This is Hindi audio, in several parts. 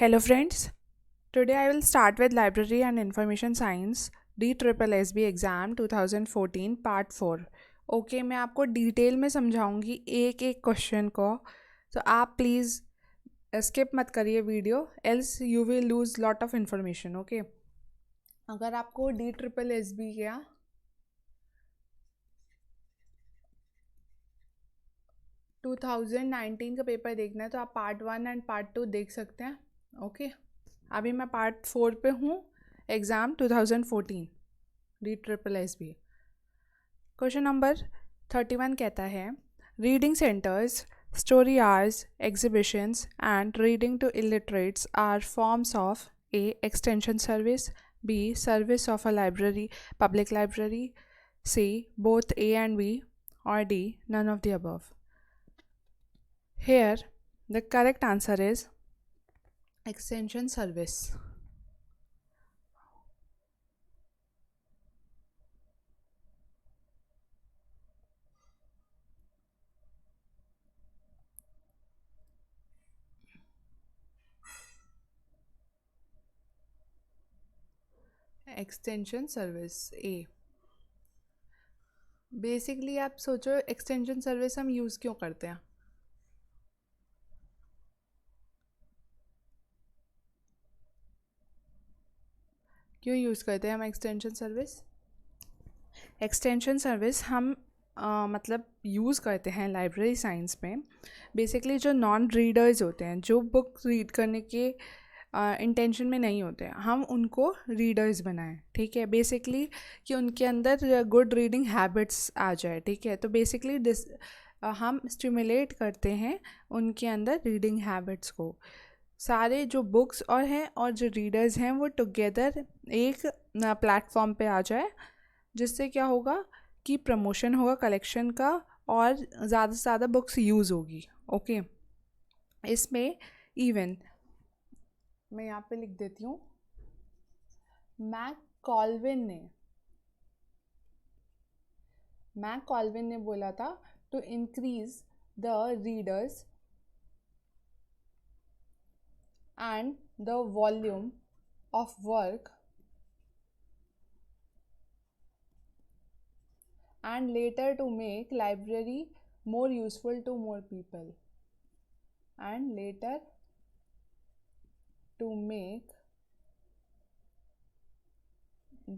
Hello friends, today I will start with Library and Information Science DSSB Exam 2014 Part 4। Okay मैं आपको डिटेल में समझाऊंगी एक एक क्वेश्चन को, तो आप प्लीज़ स्किप मत करिए video, else you will lose lot of information. Okay, अगर आपको DSSB का 2019 का पेपर देखना है तो आप पार्ट 1 एंड पार्ट 2 देख सकते हैं। ओके, अभी मैं पार्ट 4 पे हूँ, एग्ज़ाम 2014 DSSB। क्वेश्चन नंबर 31 कहता है, reading centres, story hours, exhibitions and reading to illiterates are forms of A extension service, B service of a library public library, C both A and B, or D none of the above। Here the correct answer is extension service। Extension service A. Basically आप सोचो एक्सटेंशन सर्विस हम यूज़ क्यों करते हैं? क्यों यूज़ करते हैं हम एक्सटेंशन सर्विस? एक्सटेंशन सर्विस हम मतलब यूज़ करते हैं लाइब्रेरी साइंस में। बेसिकली जो नॉन रीडर्स होते हैं, जो बुक रीड करने के इंटेंशन में नहीं होते हैं, हम उनको रीडर्स बनाएं। ठीक है, बेसिकली कि उनके अंदर गुड रीडिंग हैबिट्स आ जाए। ठीक है, तो बेसिकली हम स्टिमुलेट करते हैं उनके अंदर रीडिंग हैबिट्स को। सारे जो बुक्स और हैं और जो रीडर्स हैं वो टुगेदर एक प्लेटफॉर्म पे आ जाए, जिससे क्या होगा कि प्रमोशन होगा कलेक्शन का और ज़्यादा से ज़्यादा बुक्स यूज़ होगी। ओके, इसमें इवन मैं यहाँ पे लिख देती हूँ, मैक कॉल्विन ने बोला था to increase the readers and the volume of work and later to make library more useful to more people, and later to make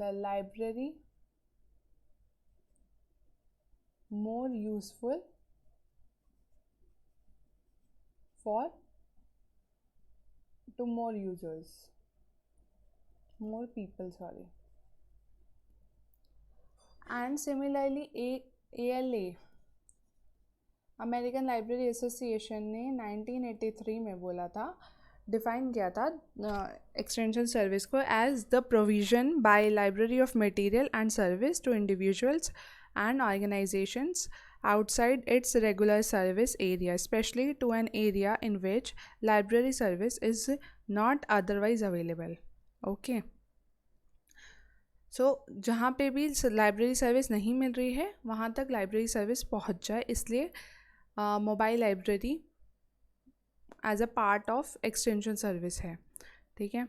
the library more useful for to more users, more people, sorry। and similarly ALA American library association ने 1983 में बोला था, डिफाइन किया था एक्सटेंशन सर्विस को as the provision by library of material and service to individuals and organisations outside its regular service area, especially to an area in which library service is not otherwise available। okay, सो जहाँ पे भी लाइब्रेरी सर्विस नहीं मिल रही है वहाँ तक लाइब्रेरी सर्विस पहुँच जाए, इसलिए mobile library as a part of extension service है। ठीक है,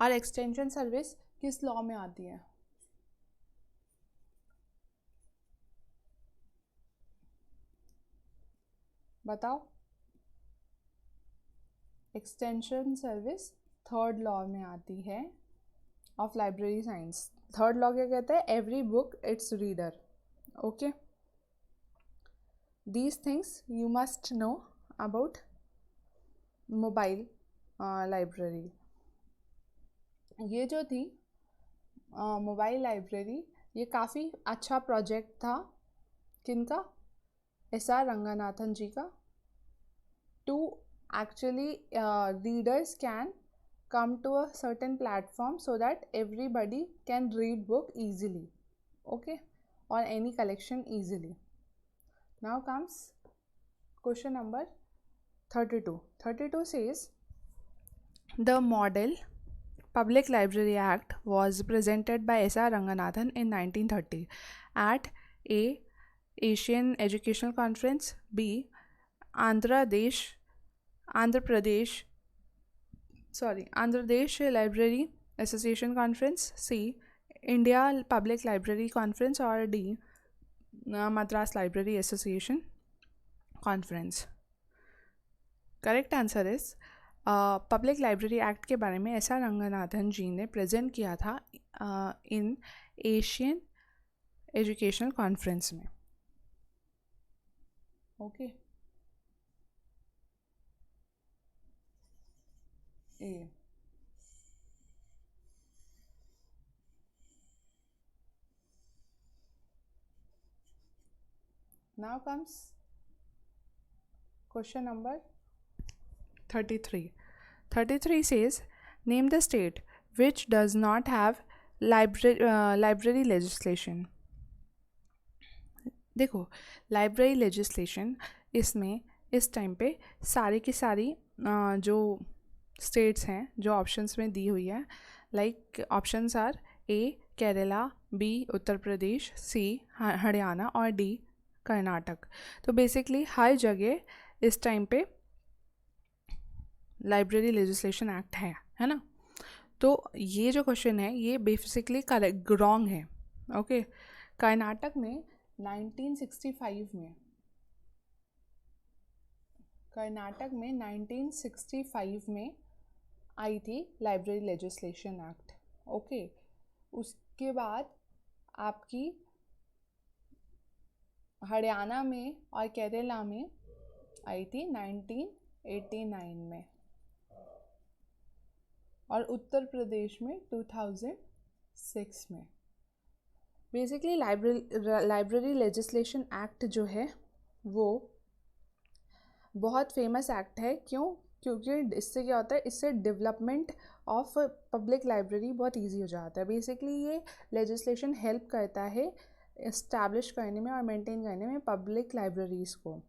और एक्सटेंशन सर्विस किस लॉ में आती है? बताओ। एक्सटेंशन सर्विस थर्ड लॉ में आती है of library science. Third law क्या कहता है? Every book it's reader. Okay, these things you must know about mobile library. ये जो थी मोबाइल लाइब्रेरी, ये काफ़ी अच्छा प्रोजेक्ट था। किनका? SR रंगनाथन जी का। To actually readers can come to a certain platform so that everybody can read book easily, okay, or any collection easily। Now comes question number 32। 32 says the model Public Library Act was presented by SR Ranganathan in 1930 at A Asian Educational Conference, B Andhra Pradesh sorry, Andhra Pradesh Library Association Conference, C, India Public Library Conference, or D, Madras Library Association Conference. Correct answer is public library act के बारे में एस आर रंगनाथन जी ने प्रेजेंट किया था इन एशियन एजुकेशनल कॉन्फ्रेंस में. Okay A now comes question number 33. 33 says, name the state which does not have library legislation. देखो, library legislation इसमें इस टाइम पे सारी की सारी जो स्टेट्स हैं जो ऑप्शंस में दी हुई है, like options are A Kerala, B Uttar Pradesh, C Haryana और डी कर्नाटक. तो बेसिकली हर जगह इस टाइम पे लाइब्रेरी लेजिस्लेशन एक्ट है ना. तो ये जो क्वेश्चन है ये बेसिकली करेक्ट रॉन्ग है. ओके, कर्नाटक में 1965 में आई थी लाइब्रेरी लेजिस्लेशन एक्ट. ओके, उसके बाद आपकी हरियाणा में और केरला में आई थी 1989 में, और उत्तर प्रदेश में 2006 में. बेसिकली लाइब्रेरी लेजिस्लेशन एक्ट जो है वो बहुत फेमस एक्ट है. क्योंकि इससे क्या होता है, इससे डेवलपमेंट ऑफ पब्लिक लाइब्रेरी बहुत इजी हो जाता है. बेसिकली ये लेजिस्लेशन हेल्प करता है इस्टेब्लिश करने में और मेंटेन करने में पब्लिक लाइब्रेरीज़ को,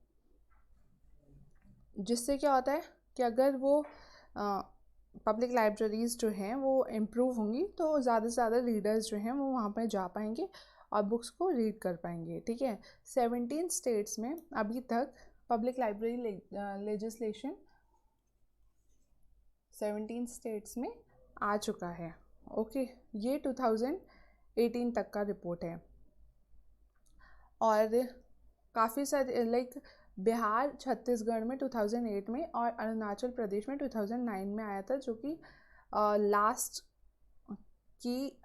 जिससे क्या होता है कि अगर वो पब्लिक लाइब्रेरीज़ जो हैं वो इम्प्रूव होंगी तो ज़्यादा से ज़्यादा रीडर्स जो हैं वो वहाँ पर जा पाएंगे और बुक्स को रीड कर पाएंगे. ठीक है, 17 स्टेट्स में अभी तक पब्लिक लाइब्रेरी लेजिस्लेशन 17 स्टेट्स में आ चुका है. ओके, ये 2018 तक का रिपोर्ट है. और काफ़ी सारे लाइक बिहार छत्तीसगढ़ में 2008 में और अरुणाचल प्रदेश में 2009 में आया था, जो कि लास्ट की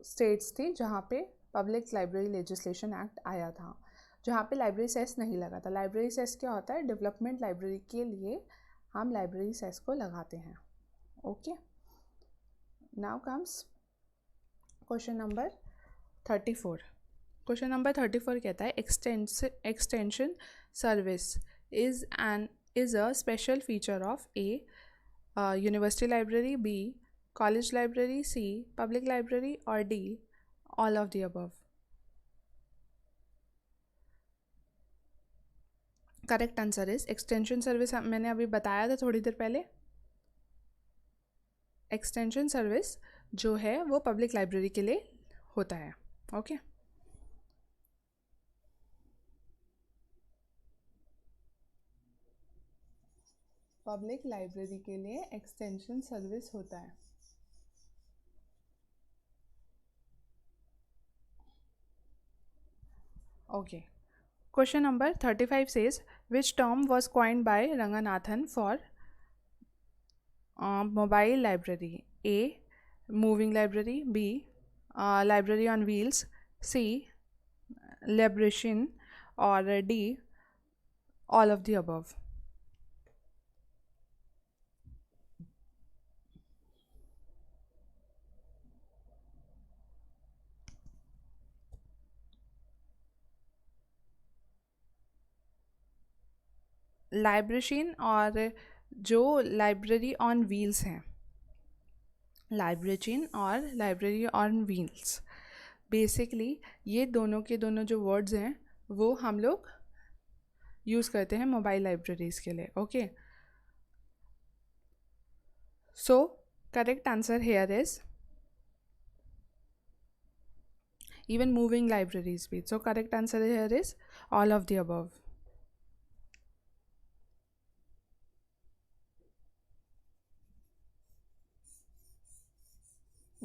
स्टेट्स थी जहाँ पे पब्लिक लाइब्रेरी लेजिस्लेशन एक्ट आया था, जहाँ पे लाइब्रेरी सेस नहीं लगा था. लाइब्रेरी सेस क्या होता है, डेवलपमेंट लाइब्रेरी के लिए हम लाइब्रेरी सेस को लगाते हैं. Okay, now comes question number 34. Question number 34 कहता है extension service is a special feature of A university library, B college library, C public library और D all of the above. Correct answer is extension service. मैंने अभी बताया था थोड़ी देर पहले, एक्सटेंशन सर्विस जो है वो पब्लिक लाइब्रेरी के लिए होता है. ओके, पब्लिक लाइब्रेरी के लिए एक्सटेंशन सर्विस होता है. Okay, question number 35 says which term was coined by Ranganathan for mobile library? A moving library, B library on wheels, C Librarian, or D all of the above. लाइब्रेशन और जो लाइब्रेरी ऑन व्हील्स हैं, लाइब्रेशन और लाइब्रेरी ऑन व्हील्स, बेसिकली ये दोनों के दोनों जो वर्ड्स हैं वो हम लोग यूज़ करते हैं मोबाइल लाइब्रेरीज़ के लिए. Okay, so correct answer here is even moving libraries भी. So correct answer here is all of the above.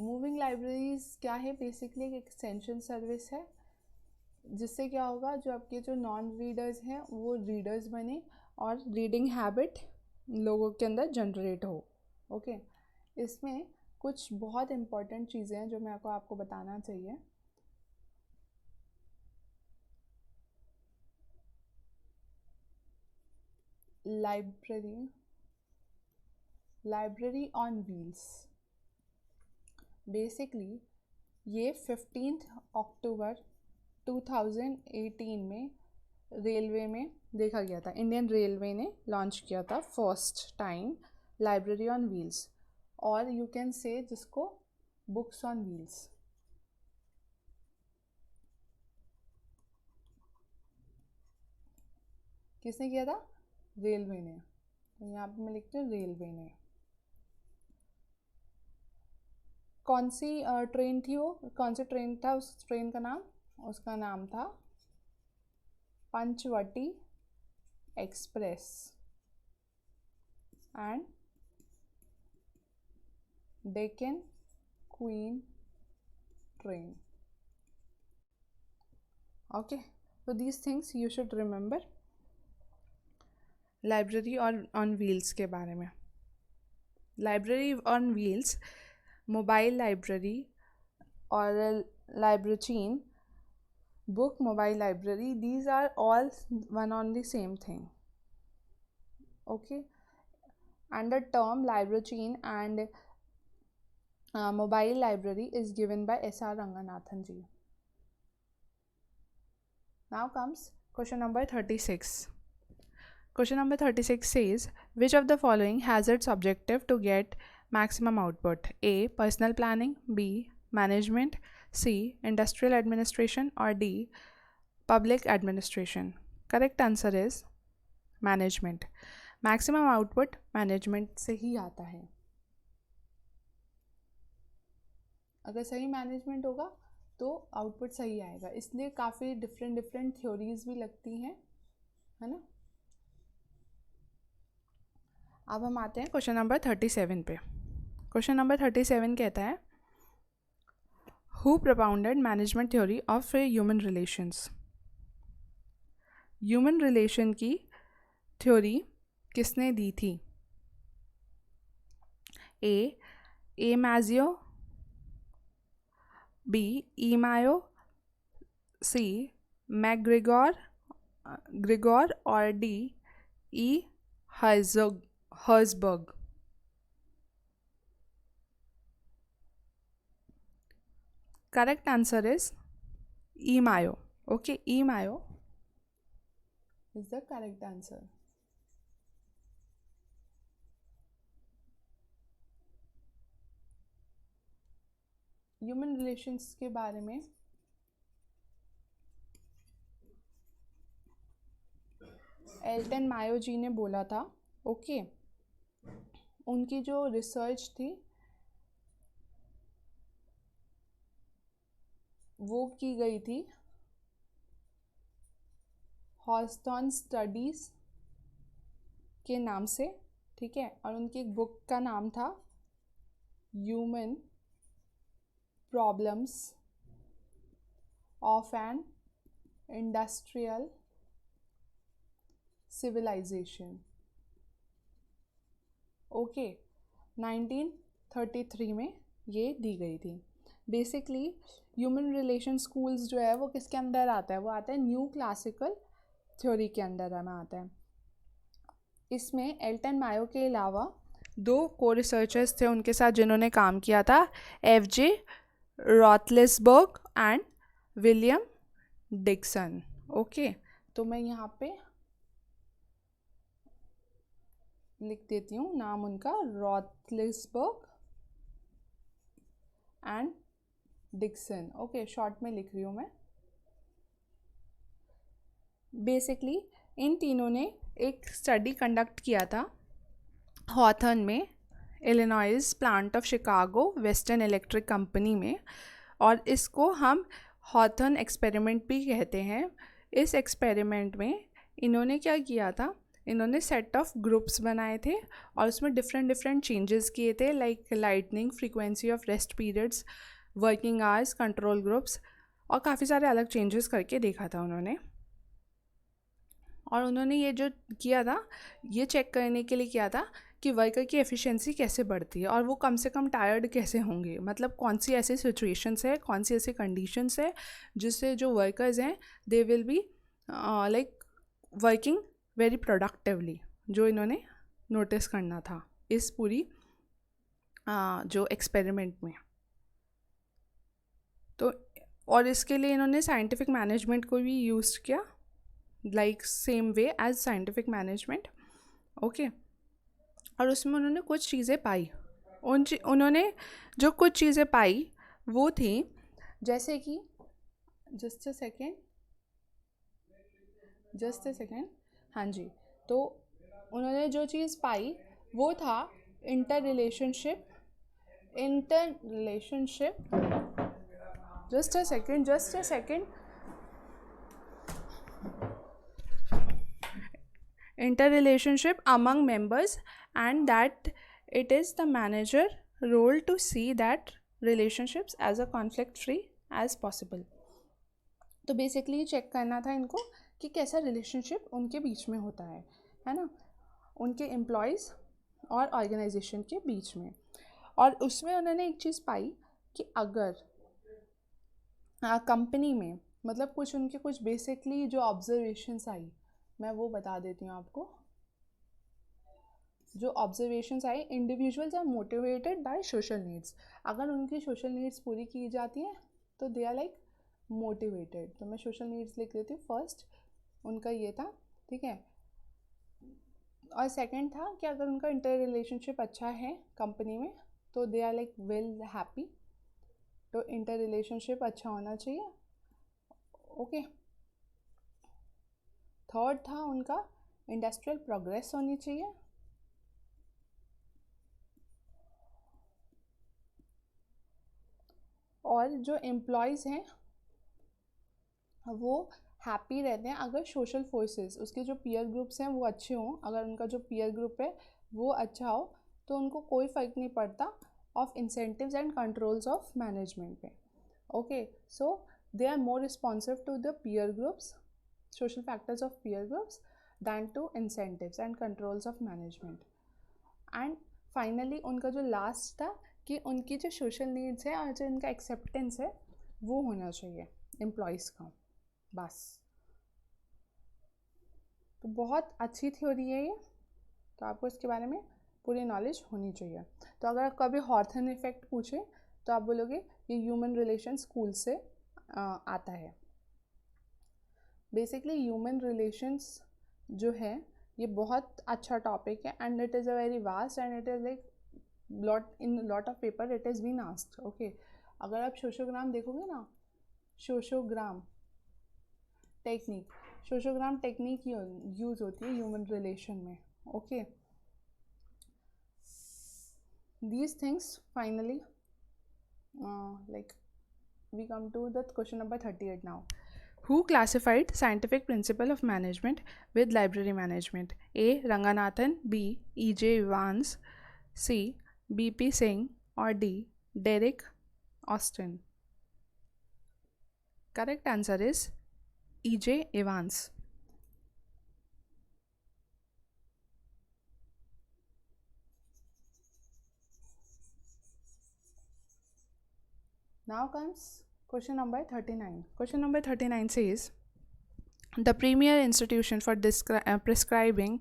Moving libraries क्या है? बेसिकली एक एक्सटेंशन सर्विस है, जिससे क्या होगा, जो आपके जो नॉन रीडर्स हैं वो रीडर्स बने और रीडिंग हैबिट लोगों के अंदर जनरेट हो। ओके, इसमें कुछ बहुत इम्पॉर्टेंट चीज़ें हैं जो मेरे को आपको बताना चाहिए। लाइब्रेरी ऑन व्हील्स, बेसिकली ये 15 अक्टूबर 2018 में रेलवे में देखा गया था। इंडियन रेलवे ने लॉन्च किया था first time library on wheels, और यू कैन से जिसको बुक्स ऑन व्हील्स। किसने किया था? रेलवे ने। तो यहाँ पे मैं लिखती हूँ रेलवे ने। कौन सी ट्रेन थी वो? कौन सी ट्रेन था उस ट्रेन का नाम? उसका नाम था Panchavati Express and Deccan Queen train. Okay, so these things you should remember library on wheels के बारे में। Library on wheels, mobile library और लाइब्रेचीन, book, mobile library, these are all one on the same thing. Okay, and the term library and mobile library is given by S.R. Ranganathan ji. Now comes question number 36. Question number 36 says, which of the following has its objective to get maximum output? A. Personal planning, B. Management, C. Industrial administration, or D. Public administration. Correct answer is management. Maximum output management से ही आता है। अगर सही मैनेजमेंट होगा तो आउटपुट सही आएगा। इसलिए काफ़ी डिफरेंट थ्योरीज भी लगती हैं, है ना। अब हम आते हैं क्वेश्चन नंबर 37 पे। क्वेश्चन नंबर 37 कहता है, who propounded management theory of human relations. Human relation की थ्योरी किसने दी थी? ए मैजियो, बी ईमायो, सी मैकग्रेगोर और D E Herzberg. Correct answer is ईमायो. Okay, ईमायो is the correct answer. Human relations के बारे में एल्टन मायो जी ने बोला था। ओके, उनकी जो रिसर्च थी वो की गई थी हॉस्टन स्टडीज के नाम से, ठीक है। और उनकी एक बुक का नाम था human problems of an industrial civilisation. Okay, 1933 में ये दी गई थी। बेसिकली ह्यूमन रिलेशन स्कूल्स जो है वो किसके अंदर आता है? वो आता है न्यू क्लासिकल थ्योरी के अंदर में आता है। इसमें एल्टन मायो के अलावा दो को रिसर्चर्स थे उनके साथ जिन्होंने काम किया था, एफ.जे. रॉथलिसबर्ग एंड विलियम डिक्सन। ओके, तो मैं यहाँ पे लिख देती हूँ नाम उनका, रॉथलिसबर्ग एंड डिक्सन। ओके, शॉर्ट में लिख रही हूँ मैं। बेसिकली इन तीनों ने एक स्टडी कंडक्ट किया था हॉथर्न में, Illinois plant of Chicago western electric company में, और इसको हम हॉथर्न एक्सपेरिमेंट भी कहते हैं। इस एक्सपेरिमेंट में इन्होंने क्या किया था, इन्होंने सेट ऑफ ग्रुप्स बनाए थे और उसमें डिफरेंट डिफरेंट चेंजेस किए थे, like lightning, frequency of rest periods, working hours, control groups, और काफ़ी सारे अलग चेंजेस करके देखा था उन्होंने। और उन्होंने ये जो किया था, ये चेक करने के लिए किया था कि वर्कर की एफिशिएंसी कैसे बढ़ती है और वो कम से कम टायर्ड कैसे होंगे, मतलब कौन सी ऐसी सिचुएशंस है, कौन सी ऐसी कंडीशंस है जिससे जो वर्कर्स हैं they will be like working very productively, जो इन्होंने नोटिस करना था इस पूरी जो एक्सपेरिमेंट में। तो और इसके लिए इन्होंने साइंटिफिक मैनेजमेंट को भी यूज़ किया, like same way as scientific management. Okay, और उसमें उन्होंने कुछ चीज़ें पाई। उन्होंने जो कुछ चीज़ें पाई वो थी जैसे कि जस्ट अ सेकेंड, हाँ जी, तो उन्होंने जो चीज़ पाई वो था inter relationship, just a second, interrelationship among members, and that it is the manager role to see that relationships as a conflict free as possible। तो बेसिकली चेक करना था इनको कि कैसा रिलेशनशिप उनके बीच में होता है ना, उनके एम्प्लॉयज़ और ऑर्गेनाइजेशन के बीच में। और उसमें उन्होंने एक चीज़ पाई कि अगर कंपनी में मतलब कुछ बेसिकली जो ऑब्जर्वेशंस आई, मैं वो बता देती हूँ आपको। जो ऑब्जर्वेशंस आई, individuals are motivated by social needs. अगर उनकी सोशल नीड्स पूरी की जाती हैं तो दे आर लाइक मोटिवेटेड। तो मैं सोशल नीड्स लिख देती हूँ। फर्स्ट उनका ये था, ठीक है। और सेकंड था कि अगर उनका इंटर रिलेशनशिप अच्छा है कंपनी में तो they are like well happy. तो इंटर रिलेशनशिप अच्छा होना चाहिए। ओके। थर्ड था उनका इंडस्ट्रियल प्रोग्रेस होनी चाहिए। और जो एम्प्लॉयज़ हैं वो हैप्पी रहते हैं अगर सोशल फोर्सेस, उसके जो पीयर ग्रुप्स हैं वो अच्छे हों। अगर उनका जो पीयर ग्रुप है वो अच्छा हो तो उनको कोई फ़र्क नहीं पड़ता of incentives and controls of management पे। Okay, so they are more responsive to the peer groups, social factors of peer groups than to incentives and controls of management। and finally उनका जो लास्ट था कि उनकी जो सोशल नीड्स है और जो उनका एक्सेप्टेंस है वो होना चाहिए एम्प्लॉयज़ का, बस। तो बहुत अच्छी थ्योरी है ये, तो आपको इसके बारे में पूरी नॉलेज होनी चाहिए। तो अगर कभी हॉर्थन इफेक्ट पूछे तो आप बोलोगे ये ह्यूमन रिलेशन स्कूल से आता है। बेसिकली ह्यूमन रिलेशंस जो है ये बहुत अच्छा टॉपिक है and it is a very vast and it is like lot of paper it is been asked. Okay, अगर आप सोशोग्राम देखोगे ना, सोशोग्राम टेक्निक यूज़ होती है ह्यूमन रिलेशन में। Okay, these things finally like we come to the question number 38 now। Who classified scientific principle of management with library management? A. Ranganathan, B. E.J. Evans, C. B.P. Singh, or D. Derek Austin? Correct answer is E.J. Evans। Now comes question number 39. Question number 39 says, the premier institution for prescribing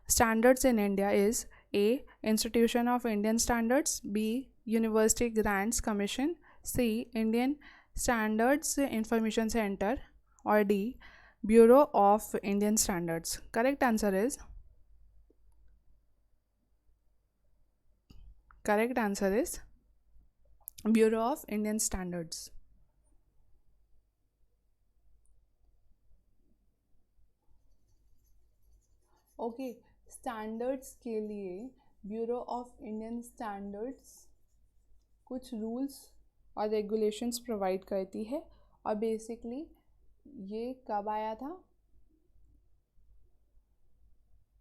standards in India is A. Institution of Indian Standards, B. University Grants Commission, C. Indian Standards Information Center, or D. Bureau of Indian Standards? Correct answer is Bureau of Indian Standards। Okay, standards के लिए ब्यूरो ऑफ इंडियन स्टैंडर्ड्स कुछ रूल्स और रेगुलेशंस प्रोवाइड करती है। और बेसिकली ये कब आया था?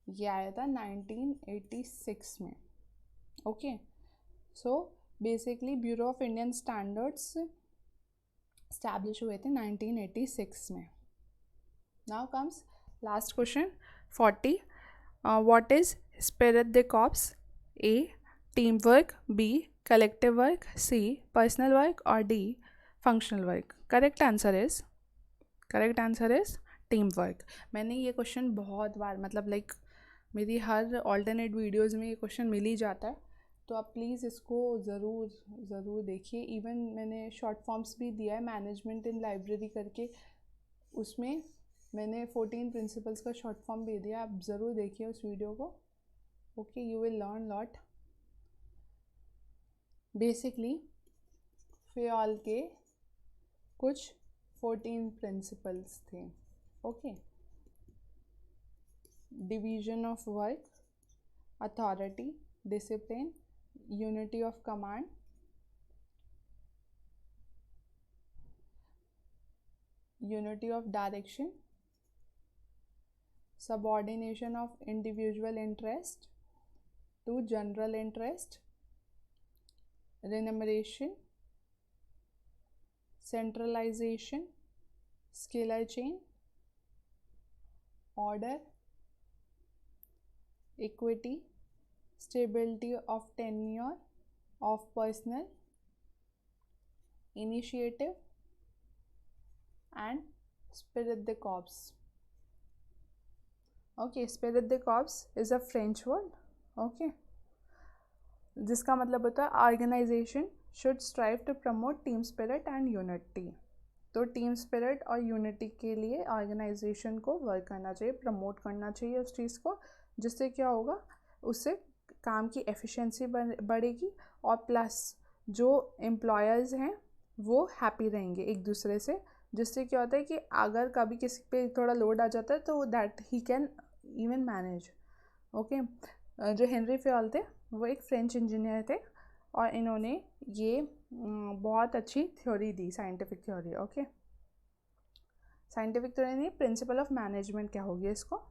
ये आया था 1986 में। Okay, so basically bureau of Indian standards establish हुए थे 1986 में। Now comes last question 40. What is Spirit the Corps? A. Teamwork. B. Collective work. C. Personal work. Or D. Functional work. Correct answer is teamwork. मैंने ये क्वेश्चन बहुत बार मतलब मेरी हर ऑल्टरनेट वीडियोज़ में ये क्वेश्चन मिल ही जाता है, तो आप प्लीज़ इसको ज़रूर देखिए। इवन मैंने शॉर्ट फॉर्म्स भी दिया है मैनेजमेंट इन लाइब्रेरी करके, उसमें मैंने 14 प्रिंसिपल्स का शॉर्ट फॉर्म भी दिया, आप ज़रूर देखिए उस वीडियो को। Okay, you will learn lot. Basically Fayol के कुछ 14 प्रिंसिपल्स थे। Okay, division of work, authority, discipline, unity of command, unity of direction, subordination of individual interest to general interest, remuneration, centralization, scalar chain, order, equity, stability of tenure of personnel, initiative, and spirit the corps. Okay, spirit the corps is a French word, okay, जिसका मतलब होता है organisation should strive to promote team spirit and unity. तो टीम स्पिरिट और यूनिटी के लिए ऑर्गेनाइजेशन को वर्क करना चाहिए, प्रमोट करना चाहिए उस चीज़ को, जिससे क्या होगा, उससे काम की एफिशिएंसी बढ़ेगी और प्लस जो एम्प्लॉयर्स हैं वो हैप्पी रहेंगे एक दूसरे से, जिससे क्या होता है कि अगर कभी किसी पे थोड़ा लोड आ जाता है तो that he can even manage. Okay, जो हेनरी फेयल थे वो एक फ्रेंच इंजीनियर थे और इन्होंने ये बहुत अच्छी थ्योरी दी, scientific theory. Okay, scientific theory नहीं, प्रिंसिपल ऑफ मैनेजमेंट क्या होगी इसको,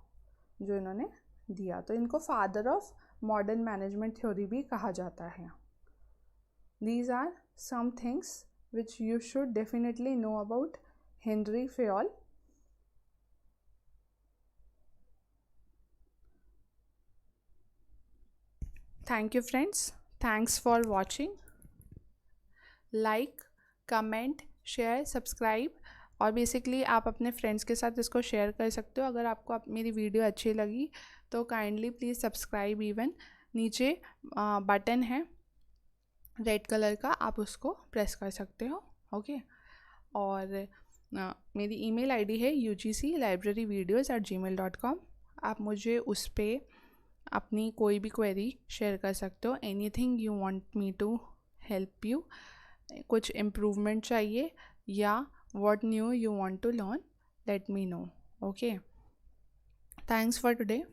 जो इन्होंने दिया, तो इनको father of modern management theory भी कहा जाता है। These are some things which you should definitely know about Henry Fayol. Thank you friends. Thanks for watching. Like, comment, share, subscribe और बेसिकली आप अपने फ्रेंड्स के साथ इसको शेयर कर सकते हो। अगर आपको मेरी वीडियो अच्छी लगी तो काइंडली प्लीज़ सब्सक्राइब। इवन नीचे बटन है रेड कलर का, आप उसको प्रेस कर सकते हो। ओके, और मेरी ईमेल आईडी है ugclibraryvideos@gmail.com। आप मुझे उस पर अपनी कोई भी क्वेरी शेयर कर सकते हो। Anything you want me to help you, कुछ इम्प्रूवमेंट चाहिए या what new you want to learn, let me know. Okay, thanks for today.